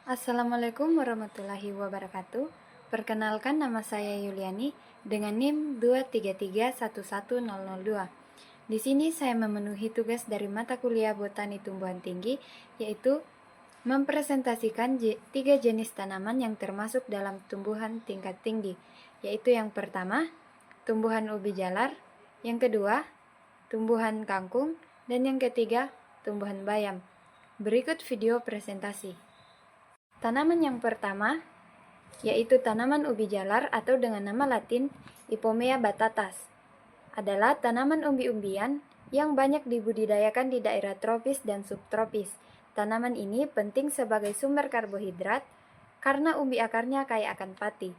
Assalamualaikum warahmatullahi wabarakatuh. Perkenalkan, nama saya Yuliani dengan NIM 2331102. Di sini saya memenuhi tugas dari mata kuliah Botani Tumbuhan Tinggi, yaitu mempresentasikan 3 jenis tanaman yang termasuk dalam tumbuhan tingkat tinggi, yaitu yang pertama, tumbuhan ubi jalar, yang kedua, tumbuhan kangkung, dan yang ketiga, tumbuhan bayam. Berikut video presentasi. Tanaman yang pertama yaitu tanaman ubi jalar atau dengan nama latin Ipomea batatas. Adalah tanaman umbi-umbian yang banyak dibudidayakan di daerah tropis dan subtropis. Tanaman ini penting sebagai sumber karbohidrat karena umbi akarnya kaya akan pati.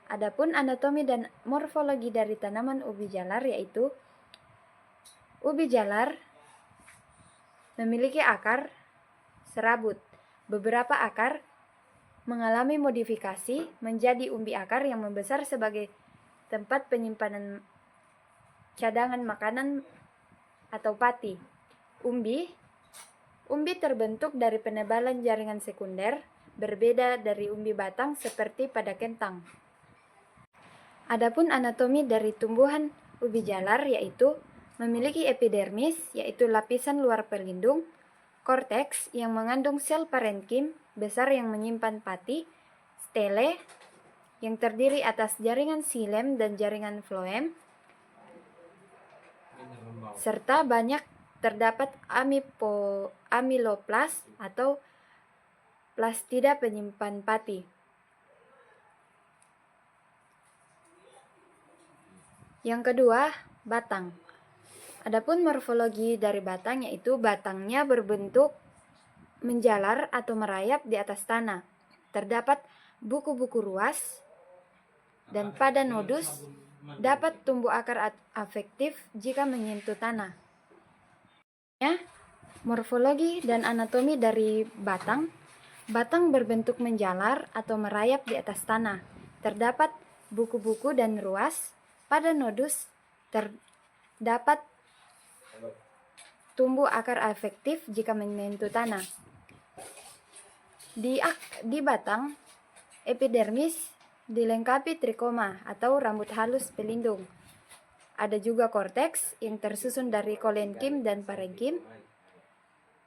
Adapun anatomi dan morfologi dari tanaman ubi jalar yaitu ubi jalar memiliki akar serabut. Beberapa akar mengalami modifikasi menjadi umbi akar yang membesar sebagai tempat penyimpanan cadangan makanan atau pati. Umbi terbentuk dari penebalan jaringan sekunder, berbeda dari umbi batang seperti pada kentang. Adapun anatomi dari tumbuhan ubi jalar yaitu memiliki epidermis, yaitu lapisan luar pelindung, korteks yang mengandung sel parenkim besar yang menyimpan pati, stele yang terdiri atas jaringan xilem dan jaringan floem, serta banyak terdapat amiloplas atau plastida penyimpan pati. Yang kedua, batang. Adapun morfologi dari batang yaitu batangnya berbentuk menjalar atau merayap di atas tanah. Terdapat buku-buku ruas dan pada nodus dapat tumbuh akar afektif jika menyentuh tanah. Morfologi dan anatomi dari batang. Batang berbentuk menjalar atau merayap di atas tanah. Terdapat buku-buku dan ruas. Pada nodus terdapat tumbuh akar afektif jika menyentuh tanah. Di batang, epidermis dilengkapi trikoma atau rambut halus pelindung. Ada juga korteks yang tersusun dari kolenkim dan parenkim,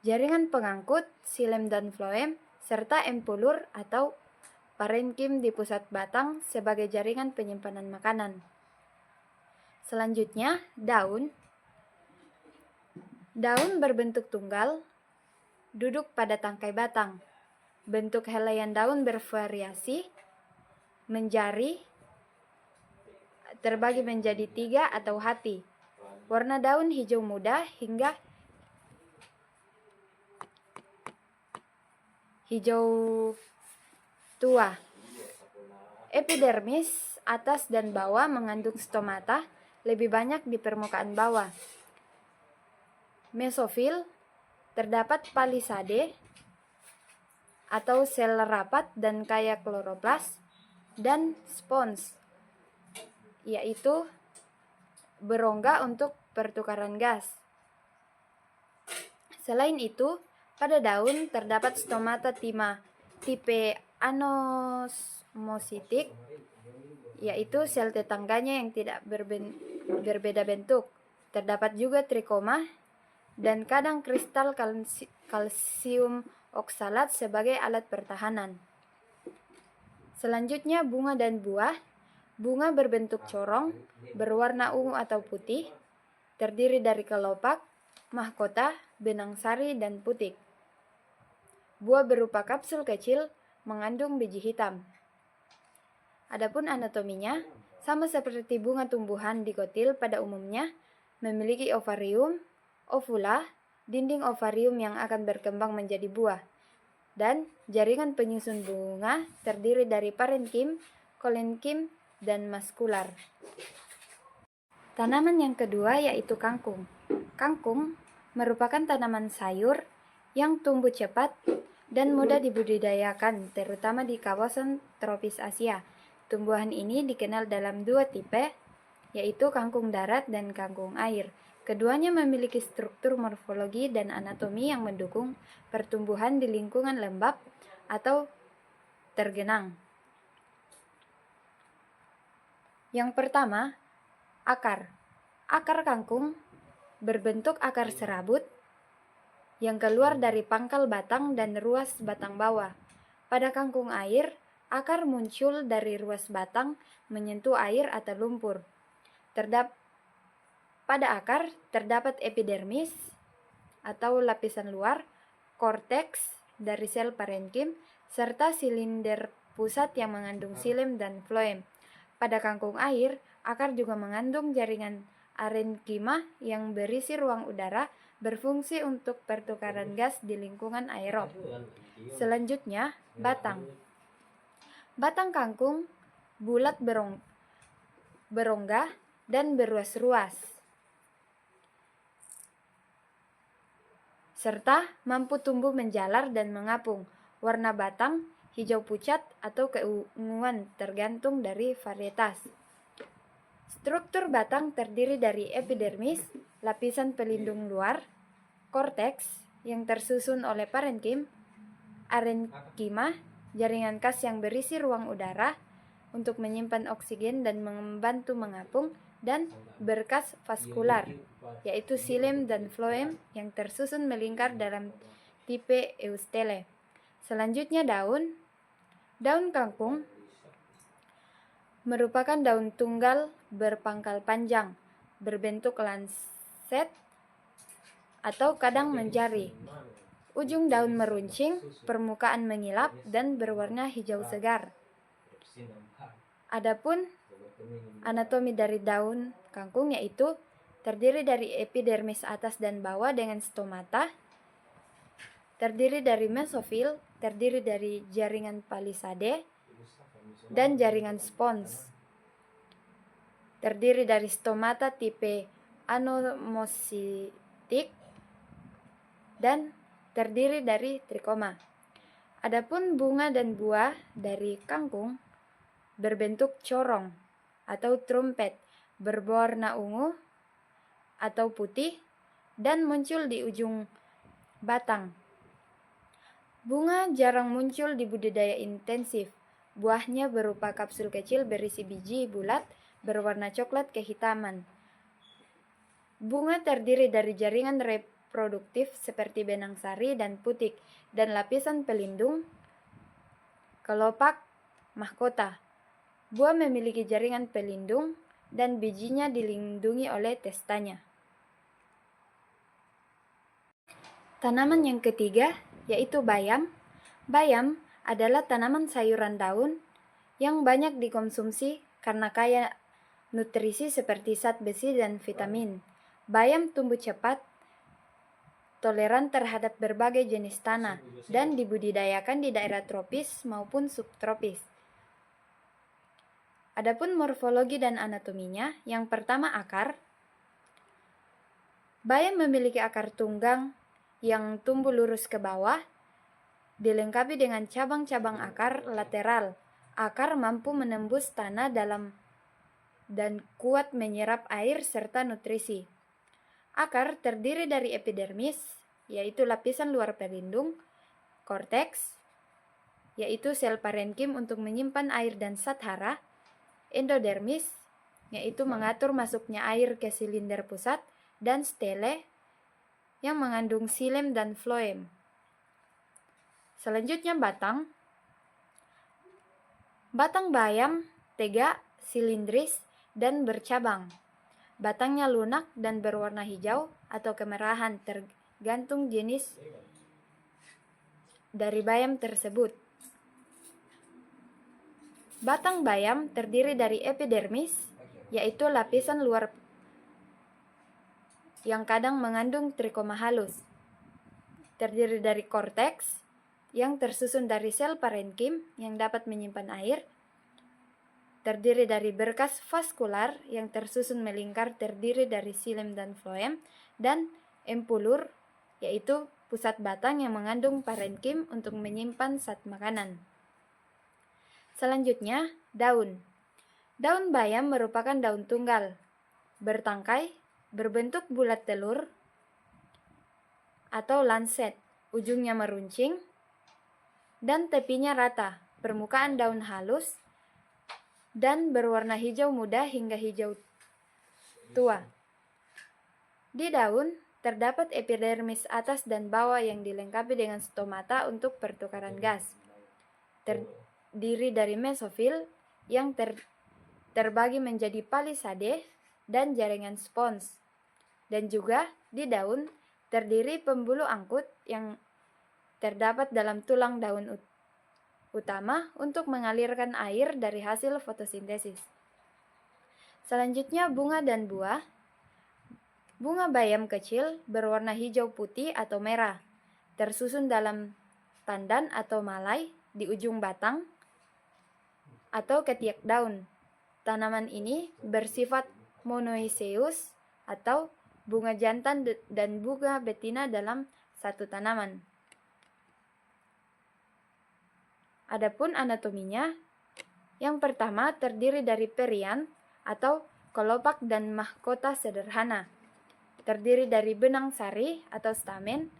jaringan pengangkut, xilem dan floem, serta empulur atau parenkim di pusat batang sebagai jaringan penyimpanan makanan. Selanjutnya, daun. Daun berbentuk tunggal, duduk pada tangkai batang. Bentuk helaian daun bervariasi, menjari, terbagi menjadi 3 atau hati. Warna daun hijau muda hingga hijau tua. Epidermis atas dan bawah mengandung stomata, lebih banyak di permukaan bawah. Mesofil, terdapat palisade atau sel rapat dan kaya kloroplas, dan spons, yaitu berongga untuk pertukaran gas. Selain itu, pada daun terdapat stomata tipe anosmositik, yaitu sel tetangganya yang tidak berbeda bentuk. Terdapat juga trikoma dan kadang kristal kalsium oksalat sebagai alat pertahanan. Selanjutnya, bunga dan buah. Bunga berbentuk corong, berwarna ungu atau putih, terdiri dari kelopak, mahkota, benang sari, dan putik. Buah berupa kapsul kecil, mengandung biji hitam. Adapun anatominya, sama seperti bunga tumbuhan dikotil pada umumnya, memiliki ovarium, ovula, dinding ovarium yang akan berkembang menjadi buah, dan jaringan penyusun bunga terdiri dari parenkim, kolenkim, dan maskular. Tanaman yang kedua yaitu kangkung. Kangkung merupakan tanaman sayur yang tumbuh cepat dan mudah dibudidayakan, terutama di kawasan tropis Asia. Tumbuhan ini dikenal dalam 2 tipe, yaitu kangkung darat dan kangkung air. Keduanya memiliki struktur morfologi dan anatomi yang mendukung pertumbuhan di lingkungan lembab atau tergenang. Yang pertama, akar. Akar kangkung berbentuk akar serabut yang keluar dari pangkal batang dan ruas batang bawah. Pada kangkung air, akar muncul dari ruas batang menyentuh air atau lumpur. Pada akar terdapat epidermis atau lapisan luar, korteks dari sel parenkim, serta silinder pusat yang mengandung xilem dan floem. Pada kangkung air, akar juga mengandung jaringan arenkima yang berisi ruang udara, berfungsi untuk pertukaran gas di lingkungan aerob. Selanjutnya, batang. Batang kangkung bulat berongga dan beruas-ruas, serta mampu tumbuh menjalar dan mengapung. Warna batang hijau pucat atau keunguan tergantung dari varietas. Struktur batang terdiri dari epidermis, lapisan pelindung luar, korteks yang tersusun oleh parenkim, arenkima, jaringan kas yang berisi ruang udara untuk menyimpan oksigen dan membantu mengapung, dan berkas vaskular, yaitu xilem dan floem yang tersusun melingkar dalam tipe eustele. Selanjutnya daun. Daun kangkung merupakan daun tunggal berpangkal panjang, berbentuk lanset atau kadang menjari. Ujung daun meruncing, permukaan mengilap, dan berwarna hijau segar. Adapun anatomi dari daun kangkung yaitu terdiri dari epidermis atas dan bawah dengan stomata, terdiri dari mesofil, terdiri dari jaringan palisade, dan jaringan spons. Terdiri dari stomata tipe anomositik dan terdiri dari trikoma. Adapun bunga dan buah dari kangkung berbentuk corong atau trumpet, berwarna ungu atau putih, dan muncul di ujung batang. Bunga jarang muncul di budidaya intensif. Buahnya berupa kapsul kecil berisi biji bulat berwarna coklat kehitaman. Bunga terdiri dari jaringan reproduktif seperti benang sari dan putik, dan lapisan pelindung kelopak mahkota. Buah memiliki jaringan pelindung dan bijinya dilindungi oleh testanya. Tanaman yang ketiga yaitu bayam. Bayam adalah tanaman sayuran daun yang banyak dikonsumsi karena kaya nutrisi seperti zat besi dan vitamin. Bayam tumbuh cepat, toleran terhadap berbagai jenis tanah, dan dibudidayakan di daerah tropis maupun subtropis. Adapun morfologi dan anatominya, yang pertama akar. Bayam memiliki akar tunggang yang tumbuh lurus ke bawah, dilengkapi dengan cabang-cabang akar lateral. Akar mampu menembus tanah dalam dan kuat menyerap air serta nutrisi. Akar terdiri dari epidermis, yaitu lapisan luar pelindung, korteks, yaitu sel parenkim untuk menyimpan air dan zat hara, endodermis, yaitu mengatur masuknya air ke silinder pusat, dan stele, yang mengandung xilem dan floem. Selanjutnya batang. Batang bayam tegak, silindris, dan bercabang. Batangnya lunak dan berwarna hijau atau kemerahan tergantung jenis dari bayam tersebut. Batang bayam terdiri dari epidermis, yaitu lapisan luar yang kadang mengandung trikoma halus. Terdiri dari korteks yang tersusun dari sel parenkim yang dapat menyimpan air, terdiri dari berkas vaskular yang tersusun melingkar terdiri dari xilem dan floem, dan empulur, yaitu pusat batang yang mengandung parenkim untuk menyimpan zat makanan. Selanjutnya, daun. Daun bayam merupakan daun tunggal, bertangkai, berbentuk bulat telur atau lanset, ujungnya meruncing, dan tepinya rata. permukaan daun halus dan berwarna hijau muda hingga hijau tua. Di daun terdapat epidermis atas dan bawah yang dilengkapi dengan stomata untuk pertukaran gas. Terdiri dari mesofil yang terbagi menjadi palisade dan jaringan spons. Dan juga di daun terdiri pembuluh angkut yang terdapat dalam tulang daun utama untuk mengalirkan air dari hasil fotosintesis. Selanjutnya bunga dan buah. Bunga bayam kecil berwarna hijau putih atau merah, tersusun dalam tandan atau malai di ujung batang atau ketiak daun. Tanaman ini bersifat monoiseus atau bunga jantan dan bunga betina dalam satu tanaman. Adapun anatominya, yang pertama terdiri dari perian atau kelopak dan mahkota sederhana. Terdiri dari benang sari atau stamen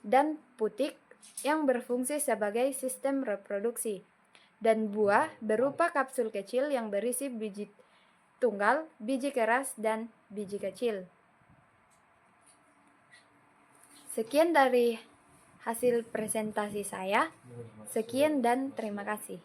dan putik yang berfungsi sebagai sistem reproduksi, dan buah berupa kapsul kecil yang berisi biji tunggal, biji keras, dan biji kecil. Sekian dari hasil presentasi saya. Sekian dan terima kasih.